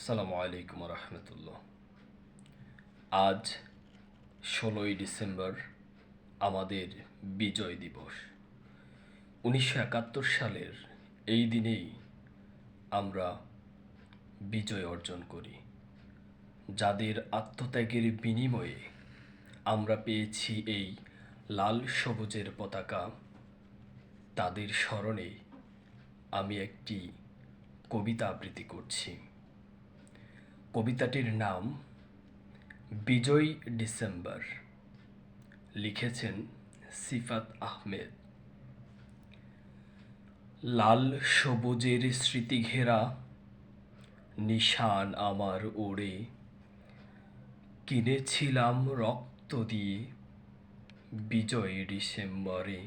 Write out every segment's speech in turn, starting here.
আসসালামু আলাইকুম রহমতুল্লাহ। আজ 16ই ডিসেম্বর আমাদের বিজয় দিবস। 1971 সালের এই দিনেই আমরা বিজয় অর্জন করি। যাদের আত্মত্যাগের বিনিময়ে আমরা পেয়েছি এই লাল সবুজের পতাকা, তাদের স্মরণে আমি একটি কবিতা আবৃত্তি করছি। কবিতাটির নাম বিজয় ডিসেম্বর, লিখেছেন সিফাত আহমেদ। লাল সবুজের স্মৃতি ঘেরা নিশান আমার ওড়ে, কিনেছিলাম রক্ত দিয়ে বিজয় ডিসেম্বরে।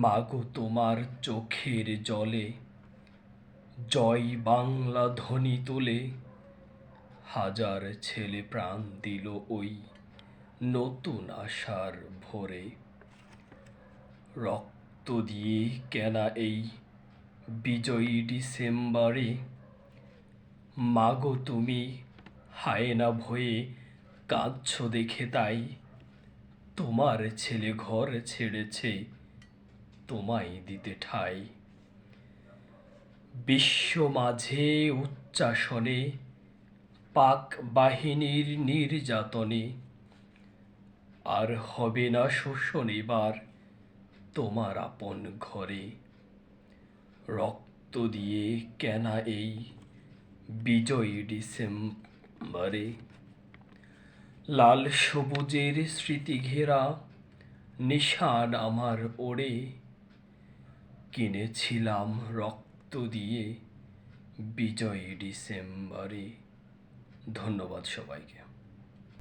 মাগো তোমার চোখের জলে জয় বাংলা ধ্বনি তোলে, হাজার ছেলে প্রাণ দিল ওই নতুন আশার ভোরে। রক্ত দিয়ে কেনা এই বিজয়ী ডিসেম্বরে, মাগো তুমি হায়না ভয়ে কাঁদছ দেখে তাই, তোমার ছেলে ঘর ছেড়েছে তোমায় দিতে ঠাঁই। বিশ্ব মাঝে উচ্চাসনে পাক বাহিনীর নির্যাতনে, আর হবে না শোষণ এবার তোমার আপন ঘরে। রক্ত দিয়ে কেনা এই বিজয়ী ডিসেম্বরে, লাল সবুজের স্মৃতি ঘেরা নিশান আমার ওড়ে, কিনেছিলাম রক্ত দিয়ে বিজয়ী ডিসেম্বরে। ধন্যবাদ সবাইকে।